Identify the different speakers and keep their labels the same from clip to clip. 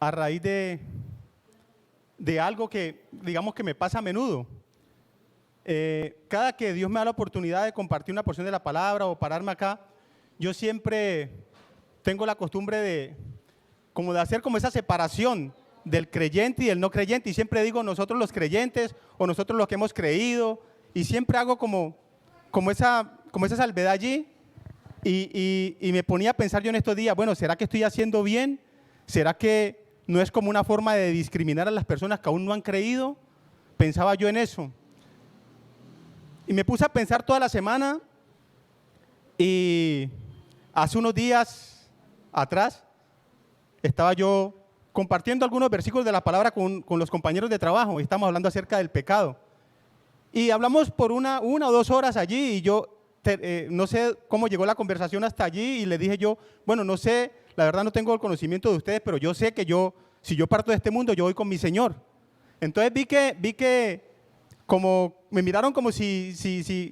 Speaker 1: a raíz de algo que, digamos, que me pasa a menudo. Cada que Dios me da la oportunidad de compartir una porción de la palabra o pararme acá, yo siempre tengo la costumbre de hacer como esa separación del creyente y del no creyente, y siempre digo nosotros los creyentes o nosotros los que hemos creído, y siempre hago como esa salvedad allí, y me ponía a pensar yo en estos días, bueno, ¿será que estoy haciendo bien? ¿Será que no es como una forma de discriminar a las personas que aún no han creído? Pensaba yo en eso. Y me puse a pensar toda la semana, y hace unos días atrás estaba yo compartiendo algunos versículos de la palabra con los compañeros de trabajo, y estamos hablando acerca del pecado. Y hablamos por una o 2 horas allí, y yo no sé cómo llegó la conversación hasta allí, y le dije yo, bueno, no sé, la verdad no tengo el conocimiento de ustedes, pero yo sé que si yo parto de este mundo, yo voy con mi Señor. Entonces vi que como me miraron como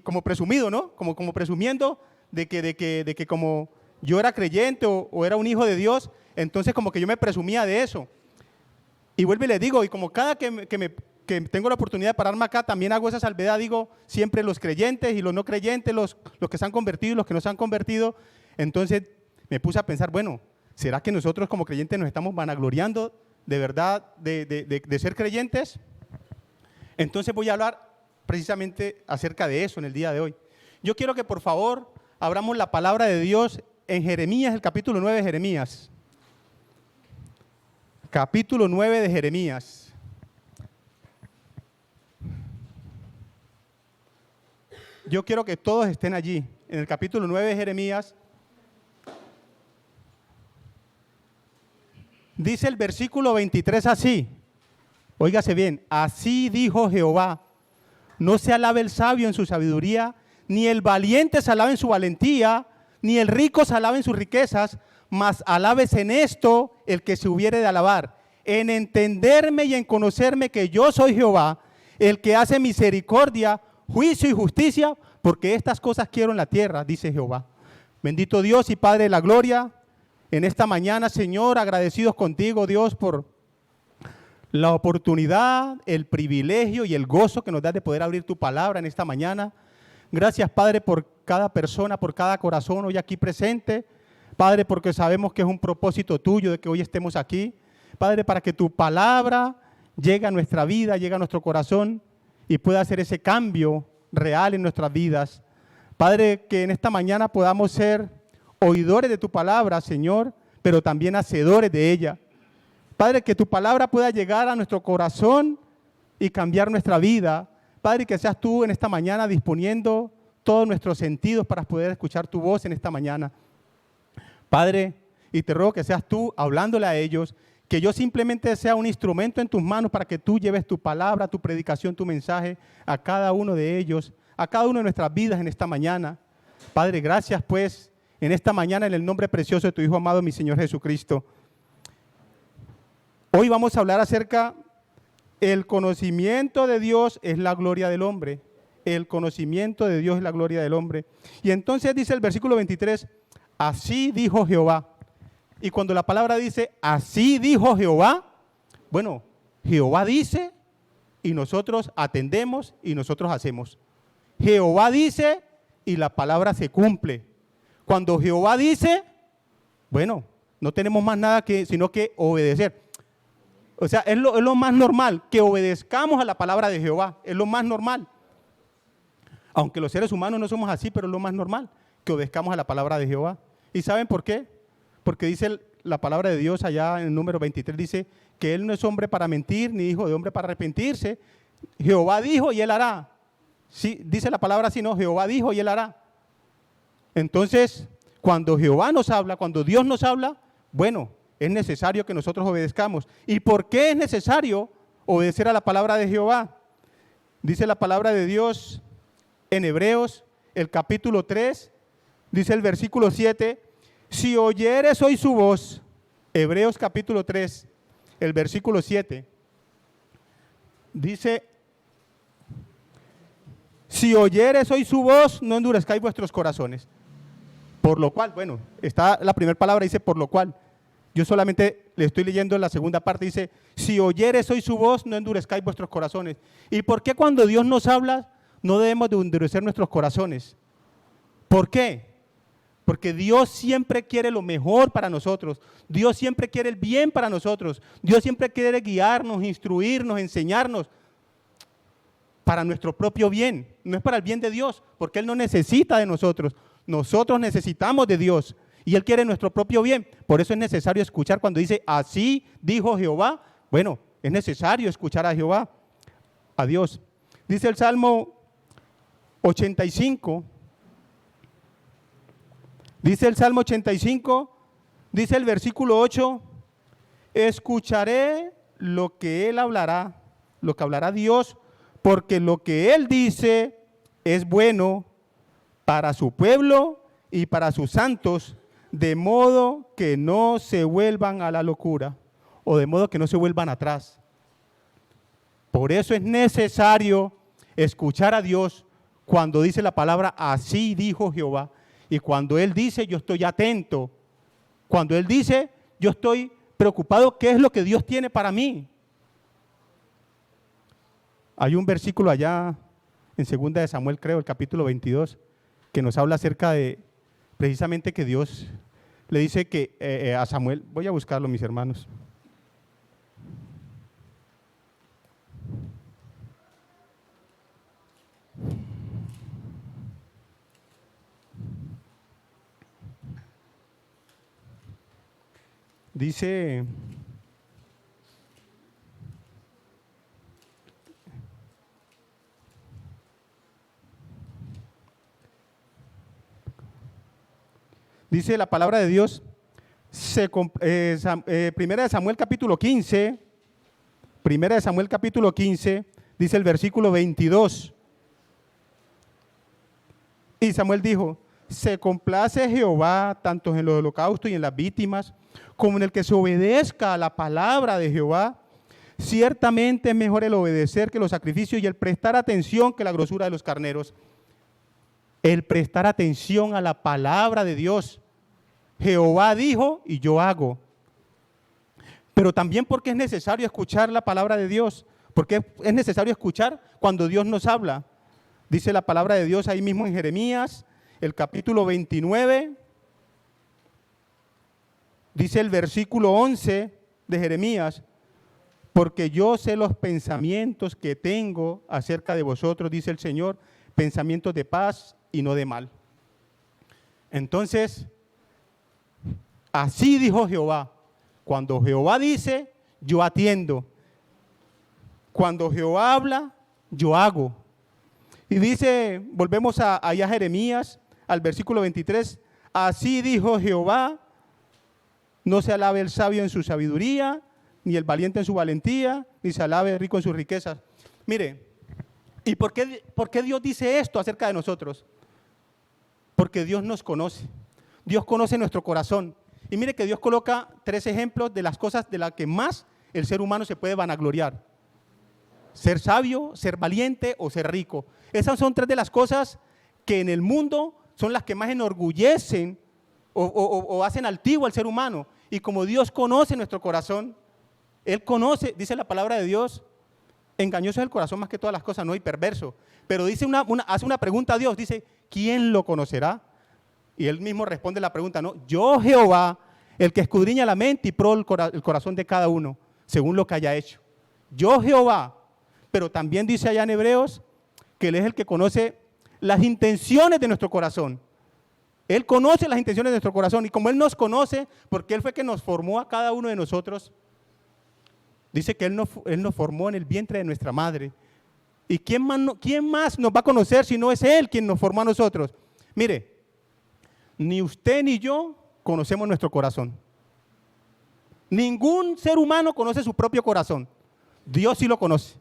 Speaker 1: como presumido, ¿no? Como presumiendo de que como yo era creyente o era un hijo de Dios, entonces como que yo me presumía de eso. Y vuelvo y les digo, y como cada que tengo la oportunidad de pararme acá, también hago esa salvedad, digo siempre los creyentes y los no creyentes, los que se han convertido y los que no se han convertido. Entonces me puse a pensar, bueno, ¿será que nosotros como creyentes nos estamos vanagloriando de verdad de ser creyentes? Entonces voy a hablar precisamente acerca de eso en el día de hoy. Yo quiero que por favor abramos la palabra de Dios en Jeremías, el capítulo 9 de Jeremías. Capítulo 9 de Jeremías. Yo quiero que todos estén allí, en el capítulo 9 de Jeremías. Dice el versículo 23 así, óigase bien, así dijo Jehová, no se alabe el sabio en su sabiduría, ni el valiente se alabe en su valentía, ni el rico se alabe en sus riquezas, mas alabes en esto el que se hubiere de alabar, en entenderme y en conocerme que yo soy Jehová, el que hace misericordia, juicio y justicia, porque estas cosas quiero en la tierra, dice Jehová. Bendito Dios y Padre de la gloria, en esta mañana, Señor, agradecidos contigo, Dios, por la oportunidad, el privilegio y el gozo que nos das de poder abrir tu palabra en esta mañana. Gracias, Padre, por cada persona, por cada corazón hoy aquí presente. Padre, porque sabemos que es un propósito tuyo de que hoy estemos aquí. Padre, para que tu palabra llegue a nuestra vida, llegue a nuestro corazón y pueda hacer ese cambio real en nuestras vidas. Padre, que en esta mañana podamos ser oidores de tu palabra, Señor, pero también hacedores de ella. Padre, que tu palabra pueda llegar a nuestro corazón y cambiar nuestra vida. Padre, que seas tú en esta mañana disponiendo todos nuestros sentidos para poder escuchar tu voz en esta mañana. Padre, y te ruego que seas tú hablándole a ellos, que yo simplemente sea un instrumento en tus manos para que tú lleves tu palabra, tu predicación, tu mensaje a cada uno de ellos, a cada una de nuestras vidas en esta mañana. Padre, gracias pues en esta mañana en el nombre precioso de tu Hijo amado, mi Señor Jesucristo. Hoy vamos a hablar acerca el conocimiento de Dios es la gloria del hombre. El conocimiento de Dios es la gloria del hombre. Y entonces dice el versículo 23, así dijo Jehová. Y cuando la palabra dice, así dijo Jehová, bueno, Jehová dice y nosotros atendemos y nosotros hacemos. Jehová dice y la palabra se cumple. Cuando Jehová dice, bueno, no tenemos más nada sino que obedecer. O sea, es lo más normal, que obedezcamos a la palabra de Jehová, es lo más normal. Aunque los seres humanos no somos así, pero es lo más normal, que obedezcamos a la palabra de Jehová. ¿Y saben por qué? Porque dice la palabra de Dios allá en el número 23, dice que Él no es hombre para mentir, ni hijo de hombre para arrepentirse. Jehová dijo y Él hará. Sí, dice la palabra así, ¿no? Jehová dijo y Él hará. Entonces, cuando Jehová nos habla, cuando Dios nos habla, bueno, es necesario que nosotros obedezcamos. ¿Y por qué es necesario obedecer a la palabra de Jehová? Dice la palabra de Dios en Hebreos, el capítulo 3, dice el versículo 7, si oyeres hoy su voz, Hebreos capítulo 3, el versículo 7, dice, si oyeres hoy su voz, no endurezcáis vuestros corazones. Por lo cual, bueno, está la primera palabra, dice por lo cual. Yo solamente le estoy leyendo la segunda parte, dice, si oyeres hoy su voz, no endurezcáis vuestros corazones. ¿Y por qué cuando Dios nos habla, no debemos de endurecer nuestros corazones? ¿Por qué? Porque Dios siempre quiere lo mejor para nosotros. Dios siempre quiere el bien para nosotros. Dios siempre quiere guiarnos, instruirnos, enseñarnos para nuestro propio bien. No es para el bien de Dios, porque Él no necesita de nosotros. Nosotros necesitamos de Dios y Él quiere nuestro propio bien. Por eso es necesario escuchar cuando dice, así dijo Jehová. Bueno, es necesario escuchar a Jehová, a Dios. Dice el Salmo 85. Dice el Salmo 85, dice el versículo 8, escucharé lo que Él hablará, lo que hablará Dios, porque lo que Él dice es bueno para su pueblo y para sus santos, de modo que no se vuelvan a la locura, o de modo que no se vuelvan atrás. Por eso es necesario escuchar a Dios cuando dice la palabra, así dijo Jehová. Y cuando Él dice, yo estoy atento. Cuando Él dice, yo estoy preocupado, ¿qué es lo que Dios tiene para mí? Hay un versículo allá en 2 de Samuel, creo, el capítulo 22, que nos habla acerca de precisamente que Dios le dice que a Samuel, voy a buscarlo, mis hermanos. Dice, dice la palabra de Dios, Primera de Samuel capítulo 15, Primera de Samuel capítulo 15, dice el versículo 22. Y Samuel dijo, se complace Jehová tanto en los holocaustos y en las víctimas, como en el que se obedezca a la palabra de Jehová. Ciertamente es mejor el obedecer que los sacrificios y el prestar atención que la grosura de los carneros. El prestar atención a la palabra de Dios. Jehová dijo y yo hago. Pero también porque es necesario escuchar la palabra de Dios. Porque es necesario escuchar cuando Dios nos habla. Dice la palabra de Dios ahí mismo en Jeremías, el capítulo 29. Dice el versículo 11 de Jeremías, porque yo sé los pensamientos que tengo acerca de vosotros, dice el Señor, pensamientos de paz y no de mal. Entonces, así dijo Jehová. Cuando Jehová dice, yo atiendo. Cuando Jehová habla, yo hago. Y dice, volvemos allá a Jeremías, al versículo 23, así dijo Jehová, no se alabe el sabio en su sabiduría, ni el valiente en su valentía, ni se alabe el rico en sus riquezas. Mire, ¿y por qué Dios dice esto acerca de nosotros? Porque Dios nos conoce. Dios conoce nuestro corazón. Y mire que Dios coloca 3 ejemplos de las cosas de las que más el ser humano se puede vanagloriar. Ser sabio, ser valiente o ser rico. Esas son 3 de las cosas que en el mundo son las que más enorgullecen o hacen altivo al ser humano. Y como Dios conoce nuestro corazón, Él conoce, dice la palabra de Dios, engañoso es el corazón más que todas las cosas, no, y perverso. Pero dice hace una pregunta a Dios, dice, ¿quién lo conocerá? Y Él mismo responde la pregunta, no, yo Jehová, el que escudriña la mente y prueba el corazón de cada uno, según lo que haya hecho. Yo Jehová, pero también dice allá en Hebreos, que Él es el que conoce las intenciones de nuestro corazón. Él conoce las intenciones de nuestro corazón y como Él nos conoce, porque Él fue que nos formó a cada uno de nosotros, dice que Él nos formó en el vientre de nuestra madre. ¿Y quién más nos va a conocer si no es Él quien nos formó a nosotros? Mire, ni usted ni yo conocemos nuestro corazón. Ningún ser humano conoce su propio corazón. Dios sí lo conoce.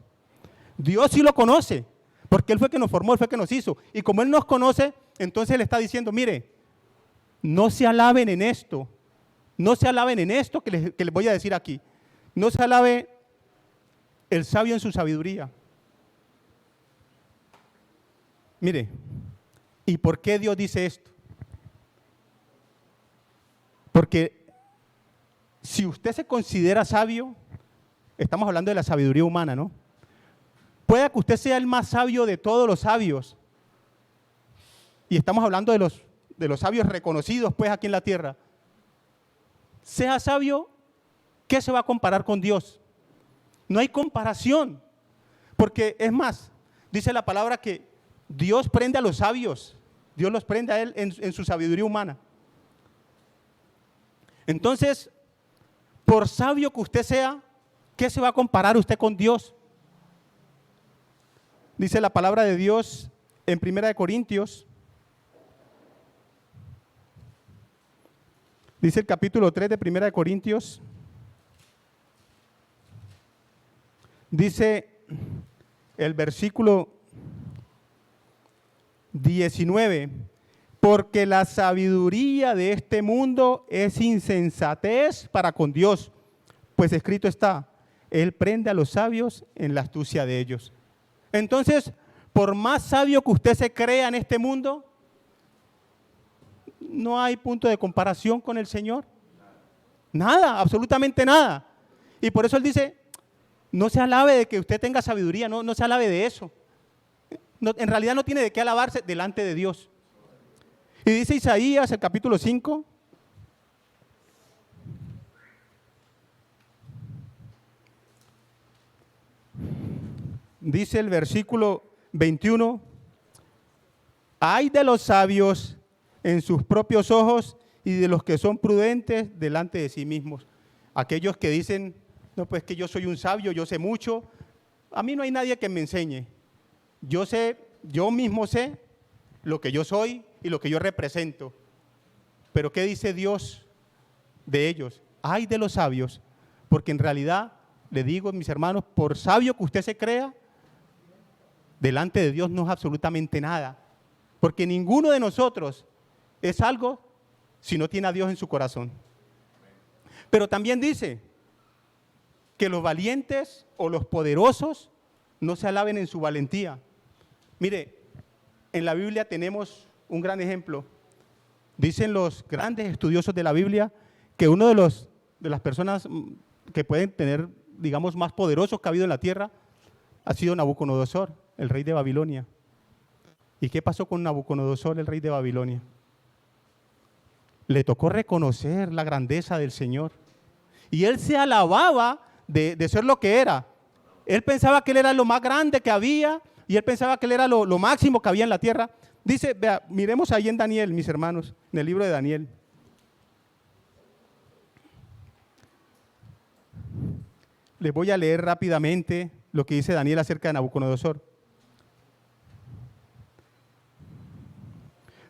Speaker 1: Dios sí lo conoce, porque Él fue que nos formó, Él fue que nos hizo. Y como Él nos conoce, entonces Él está diciendo, mire, no se alaben en esto. No se alaben en esto que les voy a decir aquí. No se alabe el sabio en su sabiduría. Mire, ¿y por qué Dios dice esto? Porque si usted se considera sabio, estamos hablando de la sabiduría humana, ¿no? Puede que usted sea el más sabio de todos los sabios. Y estamos hablando de los sabios reconocidos, pues, aquí en la tierra. Sea sabio, ¿qué se va a comparar con Dios? No hay comparación. Porque, es más, dice la palabra que Dios prende a los sabios. Dios los prende a Él en su sabiduría humana. Entonces, por sabio que usted sea, ¿qué se va a comparar usted con Dios? Dice la palabra de Dios en 1 Corintios. Dice el capítulo 3 de 1 Corintios. Dice el versículo 19. Porque la sabiduría de este mundo es insensatez para con Dios. Pues escrito está, Él prende a los sabios en la astucia de ellos. Entonces, por más sabio que usted se crea en este mundo, no hay punto de comparación con el Señor. Nada, absolutamente nada. Y por eso Él dice, no se alabe de que usted tenga sabiduría, no se alabe de eso. No, en realidad no tiene de qué alabarse delante de Dios. Y dice Isaías, el capítulo 5, dice el versículo 21, ay de los sabios en sus propios ojos y de los que son prudentes delante de sí mismos. Aquellos que dicen, no, pues que yo soy un sabio, yo sé mucho, a mí no hay nadie que me enseñe. Yo sé, yo mismo sé lo que yo soy y lo que yo represento. Pero ¿qué dice Dios de ellos? Ay de los sabios, porque en realidad, le digo, mis hermanos, por sabio que usted se crea, delante de Dios no es absolutamente nada. Porque ninguno de nosotros es algo si no tiene a Dios en su corazón. Pero también dice que los valientes o los poderosos no se alaben en su valentía. Mire, en la Biblia tenemos un gran ejemplo. Dicen los grandes estudiosos de la Biblia que uno de las personas que pueden tener, digamos, más poderosos que ha habido en la tierra ha sido Nabucodonosor, el rey de Babilonia. ¿Y qué pasó con Nabucodonosor, el rey de Babilonia? Le tocó reconocer la grandeza del Señor. Y él se alababa de ser lo que era. Él pensaba que él era lo más grande que había y él pensaba que él era lo máximo que había en la tierra. Dice, vea, miremos ahí en Daniel, mis hermanos, en el libro de Daniel. Les voy a leer rápidamente lo que dice Daniel acerca de Nabucodonosor.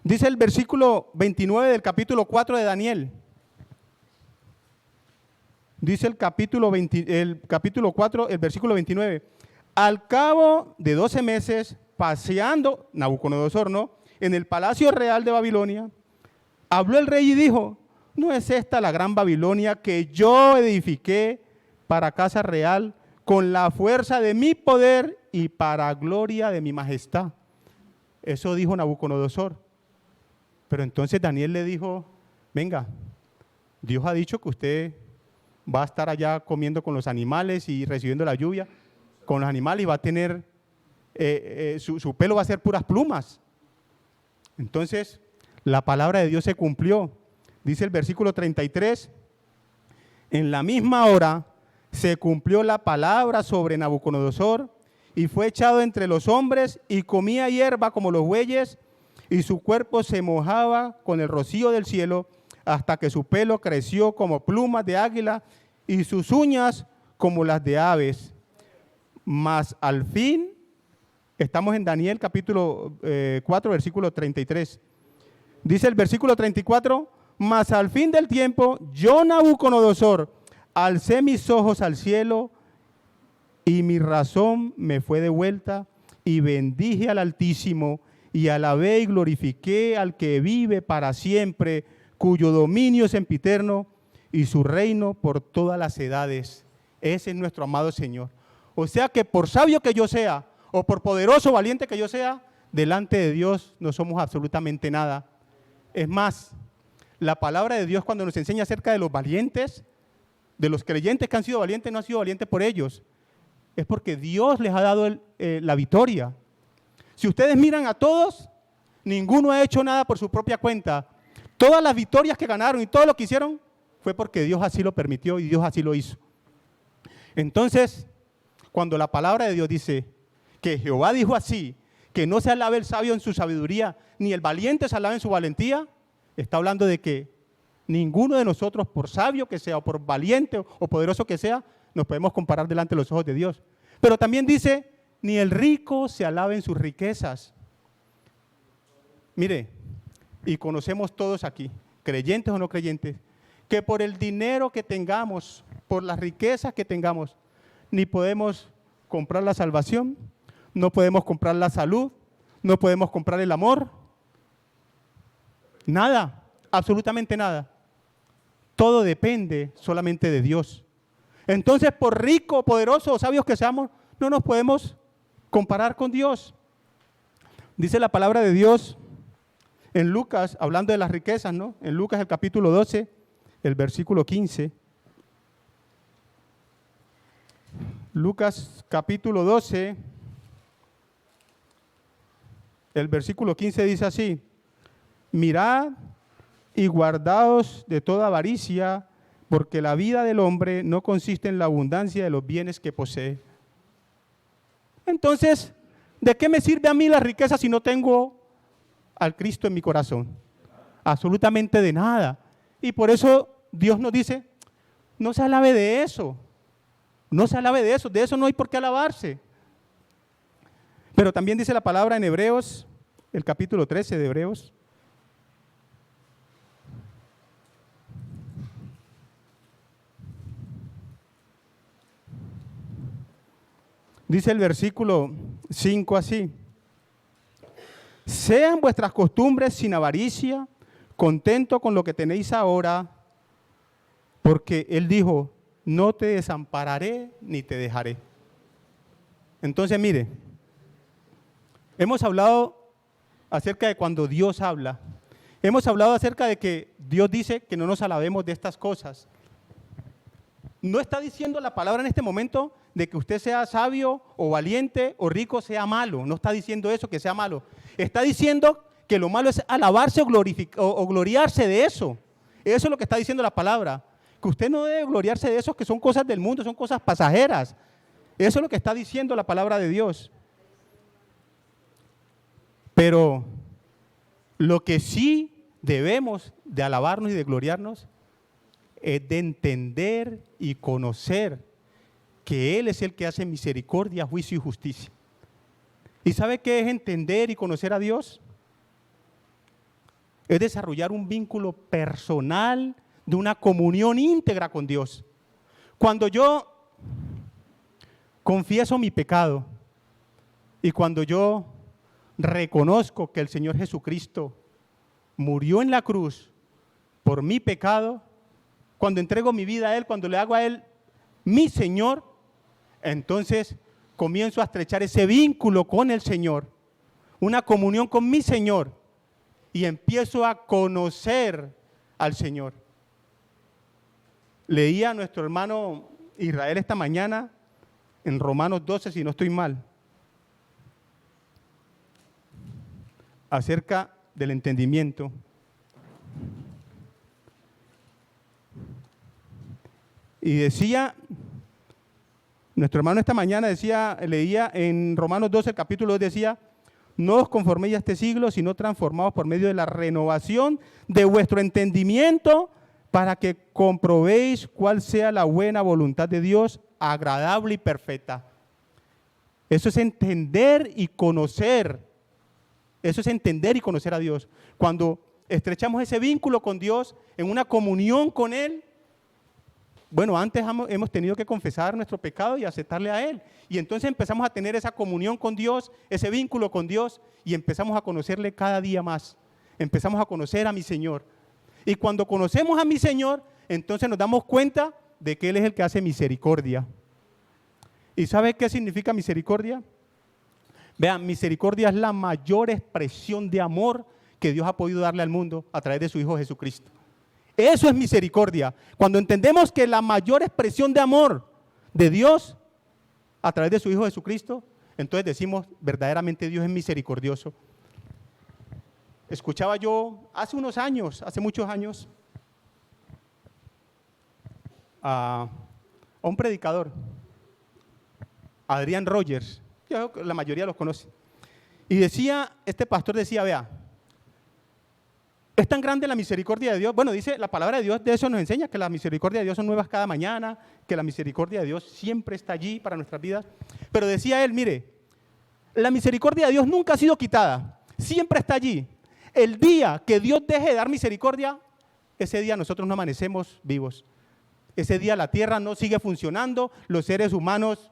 Speaker 1: Dice el versículo 29 del capítulo 4 de Daniel. Dice el capítulo 4, el versículo 29. Al cabo de 12 meses, paseando, Nabucodonosor, ¿no?, en el palacio real de Babilonia, habló el rey y dijo, ¿no es esta la gran Babilonia que yo edifiqué para casa real con la fuerza de mi poder y para gloria de mi majestad? Eso dijo Nabucodonosor. Pero entonces Daniel le dijo, venga, Dios ha dicho que usted va a estar allá comiendo con los animales y recibiendo la lluvia con los animales y va a tener, su pelo va a ser puras plumas. Entonces, la palabra de Dios se cumplió. Dice el versículo 33, en la misma hora se cumplió la palabra sobre Nabucodonosor y fue echado entre los hombres y comía hierba como los bueyes y su cuerpo se mojaba con el rocío del cielo hasta que su pelo creció como plumas de águila y sus uñas como las de aves. Mas al fin, estamos en Daniel capítulo 4, versículo 33. Dice el versículo 34, mas al fin del tiempo, yo Nabucodonosor, alcé mis ojos al cielo y mi razón me fue devuelta y bendije al Altísimo y alabé y glorifiqué al que vive para siempre, cuyo dominio es sempiterno y su reino por todas las edades. Ese es nuestro amado Señor. O sea que por sabio que yo sea, o por poderoso o valiente que yo sea, delante de Dios no somos absolutamente nada. Es más, la palabra de Dios cuando nos enseña acerca de los valientes, de los creyentes que han sido valientes, no han sido valientes por ellos. Es porque Dios les ha dado la victoria. Si ustedes miran a todos, ninguno ha hecho nada por su propia cuenta. Todas las victorias que ganaron y todo lo que hicieron fue porque Dios así lo permitió y Dios así lo hizo. Entonces, cuando la palabra de Dios dice que Jehová dijo así, que no se alabe el sabio en su sabiduría, ni el valiente se alabe en su valentía, está hablando de que ninguno de nosotros, por sabio que sea, o por valiente o poderoso que sea, nos podemos comparar delante de los ojos de Dios. Pero también dice, ni el rico se alabe en sus riquezas. Mire, y conocemos todos aquí, creyentes o no creyentes, que por el dinero que tengamos, por las riquezas que tengamos, ni podemos comprar la salvación, no podemos comprar la salud, no podemos comprar el amor, nada, absolutamente nada. Todo depende solamente de Dios. Entonces, por rico, poderoso o sabios que seamos, no nos podemos comparar con Dios. Dice la palabra de Dios en Lucas, hablando de las riquezas, ¿no? En Lucas el capítulo 12, el versículo 15. Lucas capítulo 12, el versículo 15 dice así: mirad y guardaos de toda avaricia, porque la vida del hombre no consiste en la abundancia de los bienes que posee. Entonces, ¿de qué me sirve a mí la riqueza si no tengo al Cristo en mi corazón? Absolutamente de nada. Y por eso Dios nos dice, no se alabe de eso. No se alabe de eso no hay por qué alabarse. Pero también dice la palabra en Hebreos, el capítulo 13 de Hebreos. Dice el versículo 5 así: sean vuestras costumbres sin avaricia, contento con lo que tenéis ahora, porque Él dijo, no te desampararé ni te dejaré. Entonces, mire, hemos hablado acerca de cuando Dios habla. Hemos hablado acerca de que Dios dice que no nos alabemos de estas cosas. No está diciendo la palabra en este momento de que usted sea sabio o valiente o rico sea malo. No está diciendo eso, que sea malo. Está diciendo que lo malo es alabarse o gloriarse de eso. Eso es lo que está diciendo la palabra. Que usted no debe gloriarse de eso, que son cosas del mundo, son cosas pasajeras. Eso es lo que está diciendo la palabra de Dios. Pero lo que sí debemos de alabarnos y de gloriarnos es de entender y conocer que Él es el que hace misericordia, juicio y justicia. ¿Y sabe qué es entender y conocer a Dios? Es desarrollar un vínculo personal de una comunión íntegra con Dios. Cuando yo confieso mi pecado y cuando yo reconozco que el Señor Jesucristo murió en la cruz por mi pecado, cuando entrego mi vida a Él, cuando le hago a Él mi Señor, entonces comienzo a estrechar ese vínculo con el Señor, una comunión con mi Señor, y empiezo a conocer al Señor. Leía a nuestro hermano Israel esta mañana en Romanos 12, si no estoy mal, acerca del entendimiento. Y decía, nuestro hermano esta mañana leía en Romanos 12, el capítulo 2, decía, no os conforméis a este siglo, sino transformaos por medio de la renovación de vuestro entendimiento, para que comprobéis cuál sea la buena voluntad de Dios, agradable y perfecta. Eso es entender y conocer. Eso es entender y conocer a Dios. Cuando estrechamos ese vínculo con Dios, en una comunión con Él, bueno, antes hemos tenido que confesar nuestro pecado y aceptarle a Él. Y entonces empezamos a tener esa comunión con Dios, ese vínculo con Dios, y empezamos a conocerle cada día más. Empezamos a conocer a mi Señor. Y cuando conocemos a mi Señor, entonces nos damos cuenta de que Él es el que hace misericordia. ¿Y sabe qué significa misericordia? Vean, misericordia es la mayor expresión de amor que Dios ha podido darle al mundo a través de su Hijo Jesucristo. Eso es misericordia. Cuando entendemos que la mayor expresión de amor de Dios a través de su Hijo Jesucristo, entonces decimos verdaderamente Dios es misericordioso. Escuchaba yo hace unos años, hace muchos años, a un predicador, Adrian Rogers, la mayoría los conoce, y decía, este pastor decía, vea, es tan grande la misericordia de Dios. Bueno, dice la palabra de Dios, de eso nos enseña, que la misericordia de Dios son nuevas cada mañana, que la misericordia de Dios siempre está allí para nuestras vidas. Pero decía él, mire, la misericordia de Dios nunca ha sido quitada, siempre está allí. El día que Dios deje de dar misericordia, ese día nosotros no amanecemos vivos. Ese día la tierra no sigue funcionando, los seres humanos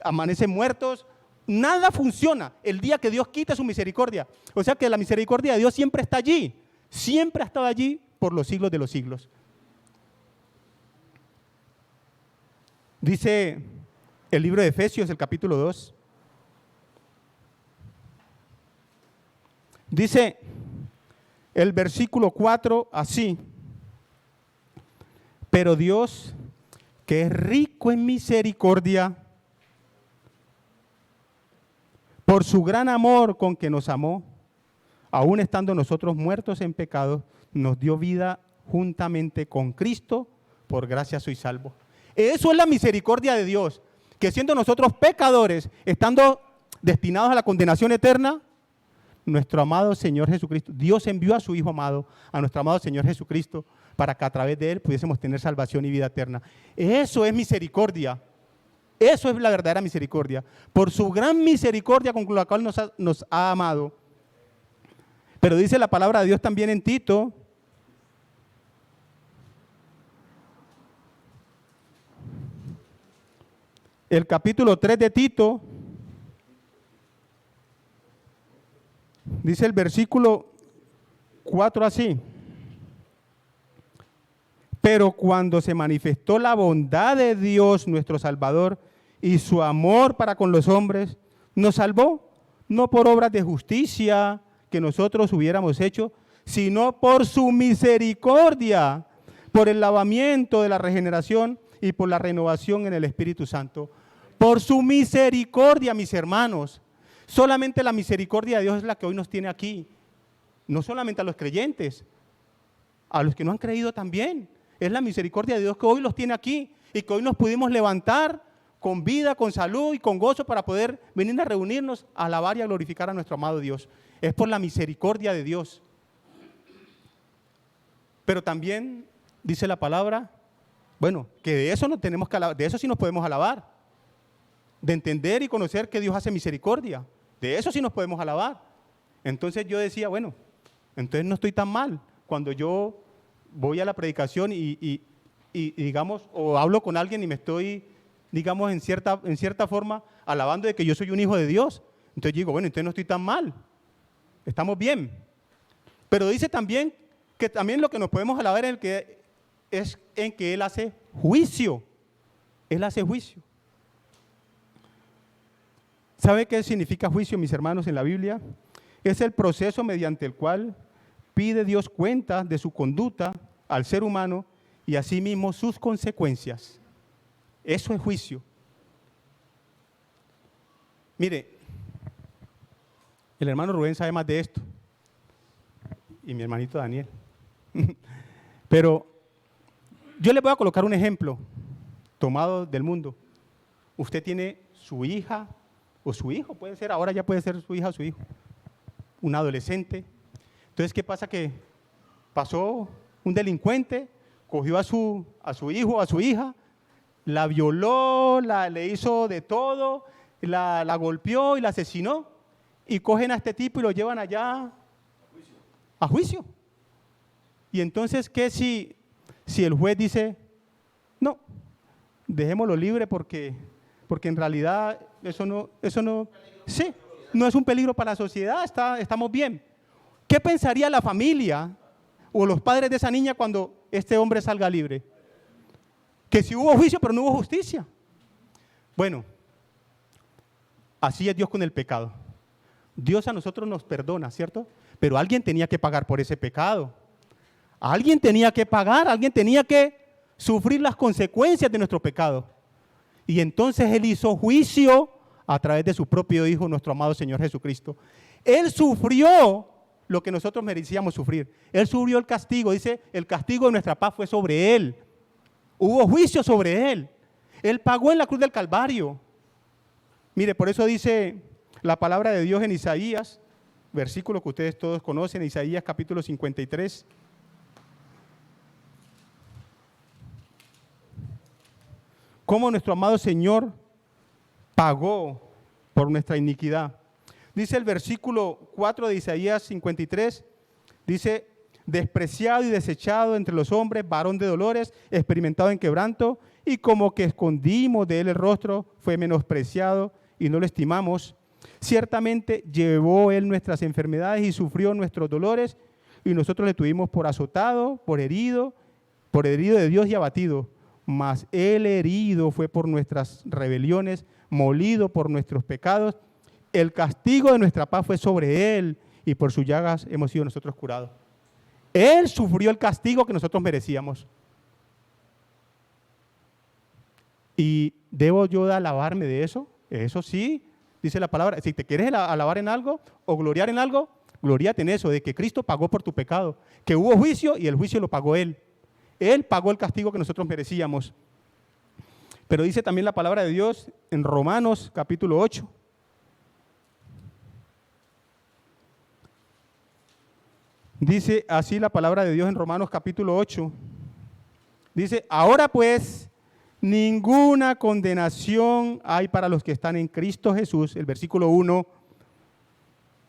Speaker 1: amanecen muertos, nada funciona el día que Dios quita su misericordia. O sea que la misericordia de Dios siempre está allí. Siempre ha estado allí por los siglos de los siglos. Dice el libro de Efesios, el capítulo 2. Dice el versículo 4 así. Pero Dios, que es rico en misericordia, por su gran amor con que nos amó, aún estando nosotros muertos en pecado, nos dio vida juntamente con Cristo, por gracia soy salvo. Eso es la misericordia de Dios, que siendo nosotros pecadores, estando destinados a la condenación eterna, nuestro amado Señor Jesucristo, Dios envió a su Hijo amado, a nuestro amado Señor Jesucristo, para que a través de Él pudiésemos tener salvación y vida eterna. Eso es misericordia. Eso es la verdadera misericordia. Por su gran misericordia con la cual nos ha amado. Pero dice la palabra de Dios también en Tito, el capítulo 3 de Tito, dice el versículo 4 así. Pero cuando se manifestó la bondad de Dios nuestro Salvador y su amor para con los hombres, nos salvó, no por obras de justicia que nosotros hubiéramos hecho, sino por su misericordia, por el lavamiento de la regeneración y por la renovación en el Espíritu Santo. Por su misericordia, mis hermanos. Solamente la misericordia de Dios es la que hoy nos tiene aquí. No solamente a los creyentes, a los que no han creído también. Es la misericordia de Dios que hoy los tiene aquí y que hoy nos pudimos levantar con vida, con salud y con gozo para poder venir a reunirnos, a alabar y a glorificar a nuestro amado Dios. Es por la misericordia de Dios. Pero también dice la palabra, bueno, que de eso no tenemos que alabar, de eso sí nos podemos alabar. De entender y conocer que Dios hace misericordia. De eso sí nos podemos alabar. Entonces yo decía, bueno, entonces no estoy tan mal. Cuando yo voy a la predicación y digamos, o hablo con alguien y me estoy, digamos, en cierta forma, alabando de que yo soy un hijo de Dios. Entonces digo, bueno, entonces no estoy tan mal. Estamos bien. Pero dice también que también lo que nos podemos alabar es en que Él hace juicio. Él hace juicio. ¿Sabe qué significa juicio, mis hermanos, en la Biblia? Es el proceso mediante el cual pide Dios cuenta de su conducta al ser humano y asimismo sus consecuencias. Eso es juicio. Mire, el hermano Rubén sabe más de esto y mi hermanito Daniel. Pero yo le voy a colocar un ejemplo tomado del mundo. Usted tiene su hija o su hijo, puede ser, ahora ya puede ser su hija o su hijo, un adolescente. Entonces, ¿qué pasa? Que pasó un delincuente, cogió a su hijo, a su hija, la violó, le hizo de todo, la golpeó y la asesinó, y cogen a este tipo y lo llevan allá a juicio. Y entonces, ¿qué si el juez dice, no, dejémoslo libre porque en realidad eso no, sí, no es un peligro para la sociedad, estamos bien? ¿Qué pensaría la familia o los padres de esa niña cuando este hombre salga libre? Que si hubo juicio, pero no hubo justicia. Bueno, así es Dios con el pecado. Dios a nosotros nos perdona, ¿cierto? Pero alguien tenía que pagar por ese pecado. Alguien tenía que pagar, alguien tenía que sufrir las consecuencias de nuestro pecado. Y entonces Él hizo juicio a través de su propio Hijo, nuestro amado Señor Jesucristo. Él sufrió lo que nosotros merecíamos sufrir. Él sufrió el castigo. Dice, el castigo de nuestra paz fue sobre Él. Hubo juicio sobre Él. Él pagó en la cruz del Calvario. Mire, por eso dice la palabra de Dios en Isaías, versículo que ustedes todos conocen, Isaías capítulo 53. Cómo nuestro amado Señor pagó por nuestra iniquidad. Dice el versículo 4 de Isaías 53, dice, despreciado y desechado entre los hombres, varón de dolores, experimentado en quebranto, y como que escondimos de él el rostro, fue menospreciado y no lo estimamos. Ciertamente llevó él nuestras enfermedades y sufrió nuestros dolores, y nosotros le tuvimos por azotado, por herido de Dios y abatido. Mas él herido fue por nuestras rebeliones, molido por nuestros pecados. El castigo de nuestra paz fue sobre él, y por sus llagas hemos sido nosotros curados. Él sufrió el castigo que nosotros merecíamos. ¿Y debo yo de alabarme de eso? Eso sí, dice la palabra. Si te quieres alabar en algo o gloriar en algo, gloriate en eso, de que Cristo pagó por tu pecado, que hubo juicio y el juicio lo pagó Él. Él pagó el castigo que nosotros merecíamos. Pero dice también la palabra de Dios en Romanos capítulo 8. Dice así la palabra de Dios en Romanos capítulo 8. Dice, ahora pues, ninguna condenación hay para los que están en Cristo Jesús. El versículo 1,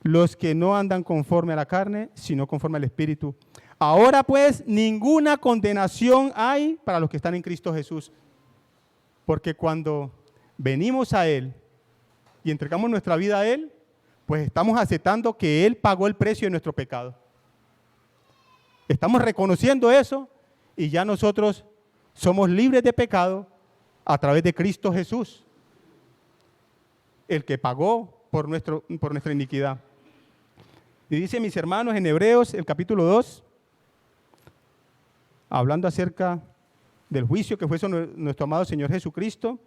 Speaker 1: los que no andan conforme a la carne, sino conforme al Espíritu. Ahora pues, ninguna condenación hay para los que están en Cristo Jesús. Porque cuando venimos a Él y entregamos nuestra vida a Él, pues estamos aceptando que Él pagó el precio de nuestro pecado. Estamos reconociendo eso y ya nosotros somos libres de pecado a través de Cristo Jesús, el que pagó por nuestra iniquidad. Y dice, mis hermanos, en Hebreos, el capítulo 2, hablando acerca del juicio que fue sobre nuestro amado Señor Jesucristo,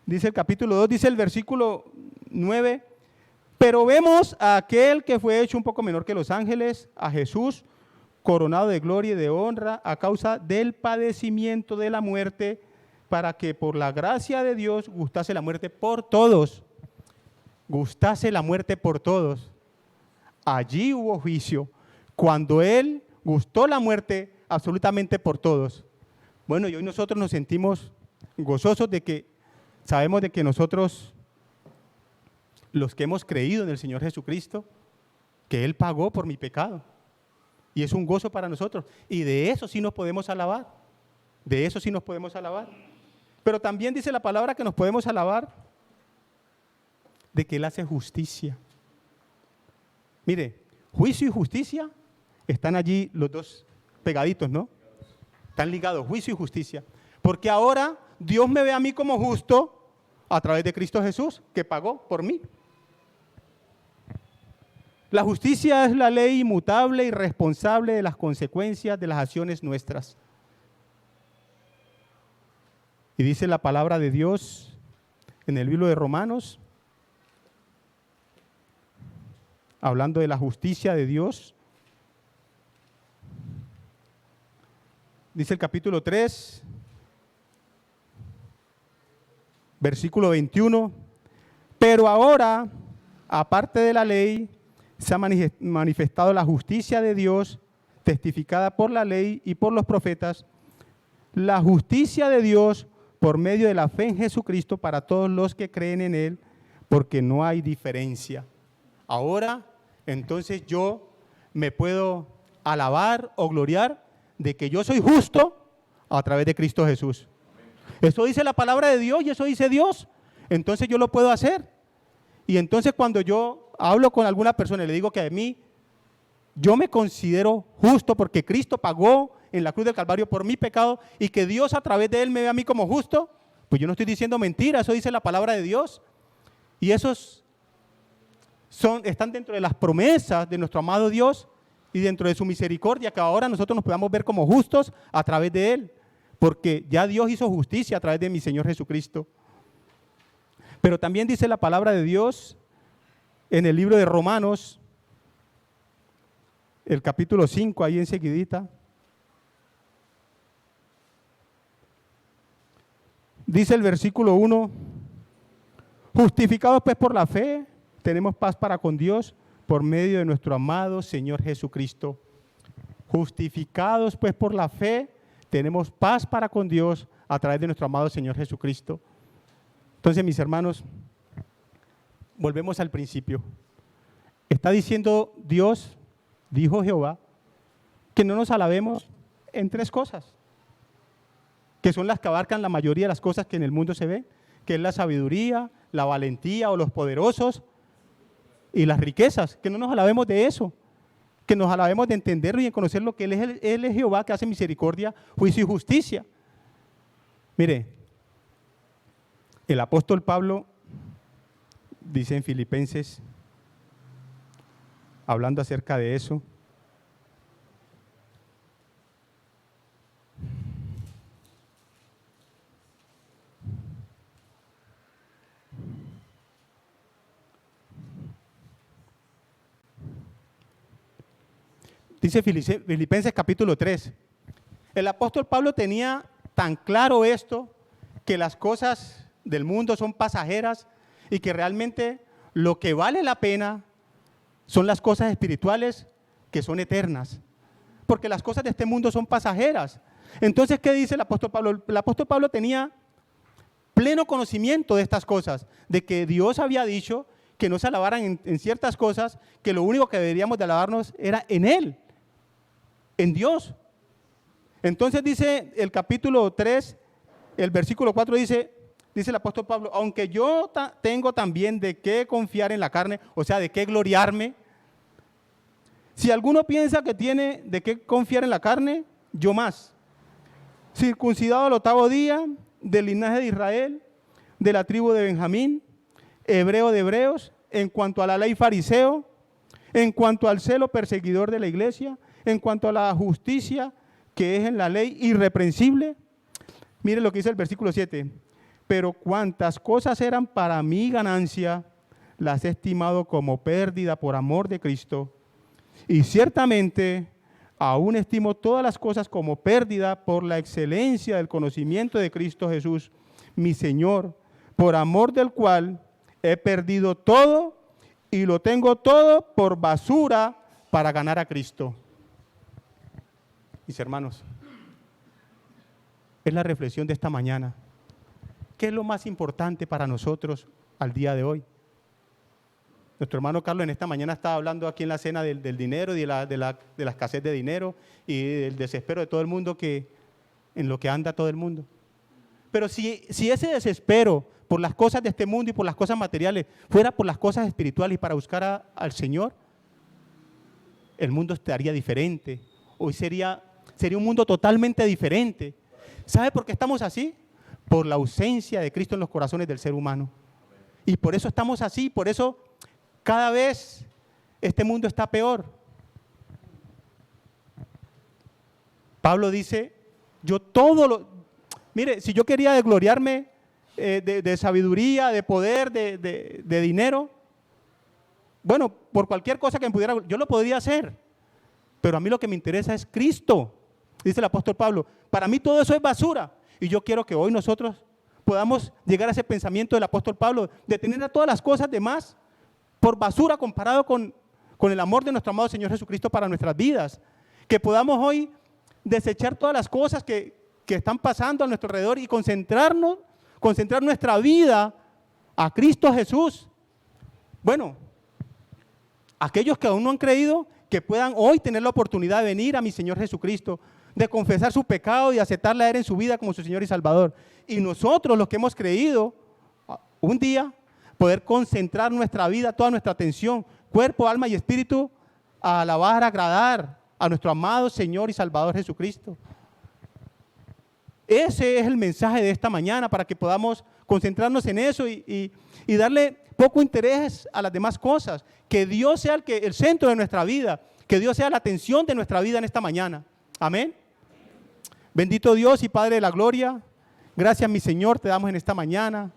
Speaker 1: dice el capítulo 2, dice el versículo 9, pero vemos a aquel que fue hecho un poco menor que los ángeles, a Jesús, coronado de gloria y de honra a causa del padecimiento de la muerte, para que por la gracia de Dios gustase la muerte por todos. Gustase la muerte por todos. Allí hubo juicio, cuando Él gustó la muerte absolutamente por todos. Bueno, y hoy nosotros nos sentimos gozosos de que sabemos de que nosotros, los que hemos creído en el Señor Jesucristo, que Él pagó por mi pecado. Y es un gozo para nosotros. Y de eso sí nos podemos alabar. De eso sí nos podemos alabar. Pero también dice la palabra que nos podemos alabar de que Él hace justicia. Mire, juicio y justicia están allí los dos pegaditos, ¿no? Están ligados, juicio y justicia. Porque ahora Dios me ve a mí como justo a través de Cristo Jesús, que pagó por mí. La justicia es la ley inmutable y responsable de las consecuencias de las acciones nuestras. Y dice la palabra de Dios en el libro de Romanos, hablando de la justicia de Dios, dice el capítulo 3, versículo 21, pero ahora, aparte de la ley, se ha manifestado la justicia de Dios, testificada por la ley y por los profetas, la justicia de Dios por medio de la fe en Jesucristo para todos los que creen en Él, porque no hay diferencia. Ahora, entonces yo me puedo alabar o gloriar de que yo soy justo a través de Cristo Jesús. Eso dice la palabra de Dios y eso dice Dios. Entonces yo lo puedo hacer. Y entonces cuando yo hablo con alguna persona y le digo que a mí, yo me considero justo porque Cristo pagó en la cruz del Calvario por mi pecado y que Dios a través de Él me ve a mí como justo, pues yo no estoy diciendo mentira, eso dice la palabra de Dios. Y esos están dentro de las promesas de nuestro amado Dios y dentro de su misericordia, que ahora nosotros nos podamos ver como justos a través de Él, porque ya Dios hizo justicia a través de mi Señor Jesucristo. Pero también dice la palabra de Dios en el libro de Romanos, el capítulo 5, ahí enseguidita. Dice el versículo 1, justificados pues por la fe, tenemos paz para con Dios por medio de nuestro amado Señor Jesucristo. Justificados pues por la fe, tenemos paz para con Dios a través de nuestro amado Señor Jesucristo. Entonces, mis hermanos, volvemos al principio. Está diciendo Dios, dijo Jehová, que no nos alabemos en 3 cosas, que son las que abarcan la mayoría de las cosas que en el mundo se ven, que es la sabiduría, la valentía o los poderosos y las riquezas, que no nos alabemos de eso, que nos alabemos de entenderlo y en conocer lo que Él es Jehová, que hace misericordia, juicio y justicia. Mire, el apóstol Pablo dice en Filipenses, hablando acerca de eso, dice Filipenses capítulo 3, el apóstol Pablo tenía tan claro esto, que las cosas del mundo son pasajeras y que realmente lo que vale la pena son las cosas espirituales que son eternas, porque las cosas de este mundo son pasajeras. Entonces, ¿qué dice el apóstol Pablo? El apóstol Pablo tenía pleno conocimiento de estas cosas, de que Dios había dicho que no se alabaran en ciertas cosas, que lo único que deberíamos de alabarnos era en Él, en Dios. Entonces dice el capítulo 3, el versículo 4 dice el apóstol Pablo, aunque yo tengo también de qué confiar en la carne, o sea, de qué gloriarme. Si alguno piensa que tiene de qué confiar en la carne, yo más. Circuncidado al 8º día, del linaje de Israel, de la tribu de Benjamín, hebreo de hebreos, en cuanto a la ley fariseo, en cuanto al celo perseguidor de la iglesia, en cuanto a la justicia que es en la ley irreprensible. Mire lo que dice el versículo 7. Pero cuantas cosas eran para mi ganancia, las he estimado como pérdida por amor de Cristo. Y ciertamente aún estimo todas las cosas como pérdida por la excelencia del conocimiento de Cristo Jesús, mi Señor, por amor del cual he perdido todo y lo tengo todo por basura para ganar a Cristo. Mis hermanos, es la reflexión de esta mañana. ¿Qué es lo más importante para nosotros al día de hoy? Nuestro hermano Carlos en esta mañana estaba hablando aquí en la cena del dinero y de la escasez de dinero y del desespero de todo el mundo, en lo que anda todo el mundo. Pero si ese desespero por las cosas de este mundo y por las cosas materiales fuera por las cosas espirituales y para buscar al Señor, el mundo estaría diferente. Hoy sería un mundo totalmente diferente. ¿Sabe por qué estamos así? Por la ausencia de Cristo en los corazones del ser humano. Y por eso estamos así, por eso cada vez este mundo está peor. Pablo dice, mire, si yo quería gloriarme de sabiduría, de poder, de dinero, bueno, por cualquier cosa que me pudiera, yo lo podría hacer, pero a mí lo que me interesa es Cristo, dice el apóstol Pablo. Para mí todo eso es basura. Y yo quiero que hoy nosotros podamos llegar a ese pensamiento del apóstol Pablo, de tener a todas las cosas demás por basura comparado con el amor de nuestro amado Señor Jesucristo para nuestras vidas. Que podamos hoy desechar todas las cosas que están pasando a nuestro alrededor y concentrar nuestra vida a Cristo Jesús. Bueno, aquellos que aún no han creído, que puedan hoy tener la oportunidad de venir a mi Señor Jesucristo, de confesar su pecado y aceptarle a Él en su vida como su Señor y Salvador. Y nosotros, los que hemos creído, un día poder concentrar nuestra vida, toda nuestra atención, cuerpo, alma y espíritu, a alabar, agradar a nuestro amado Señor y Salvador Jesucristo. Ese es el mensaje de esta mañana, para que podamos concentrarnos en eso y darle poco interés a las demás cosas. Que Dios sea el centro de nuestra vida, Que Dios sea la atención de nuestra vida en esta mañana. Amén. Bendito Dios y Padre de la gloria. Gracias, mi Señor, te damos en esta mañana.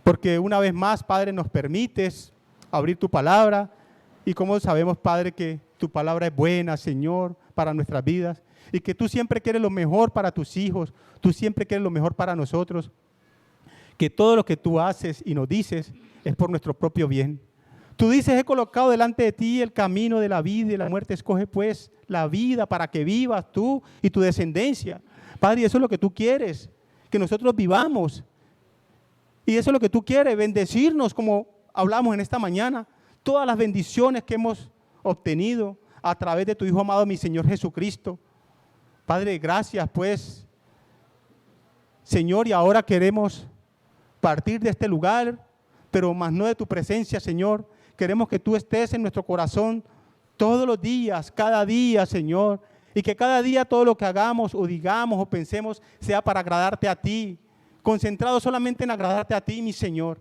Speaker 1: Porque una vez más, Padre, nos permites abrir tu palabra. Y como sabemos, Padre, que tu palabra es buena, Señor, para nuestras vidas. Y que tú siempre quieres lo mejor para tus hijos. Tú siempre quieres lo mejor para nosotros. Que todo lo que tú haces y nos dices es por nuestro propio bien. Tú dices, he colocado delante de ti el camino de la vida y de la muerte. Escoge pues la vida para que vivas tú y tu descendencia. Padre, y eso es lo que tú quieres, que nosotros vivamos. Y eso es lo que tú quieres, bendecirnos como hablamos en esta mañana. Todas las bendiciones que hemos obtenido a través de tu Hijo amado, mi Señor Jesucristo. Padre, gracias pues, Señor, y ahora queremos partir de este lugar, pero más no de tu presencia, Señor. Queremos que tú estés en nuestro corazón todos los días, cada día, Señor. Y que cada día todo lo que hagamos o digamos o pensemos sea para agradarte a ti. Concentrado solamente en agradarte a ti, mi Señor.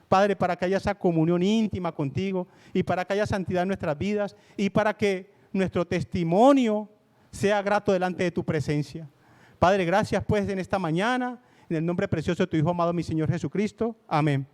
Speaker 1: Padre, para que haya esa comunión íntima contigo y para que haya santidad en nuestras vidas y para que nuestro testimonio sea grato delante de tu presencia. Padre, gracias pues en esta mañana, en el nombre precioso de tu Hijo amado, mi Señor Jesucristo. Amén.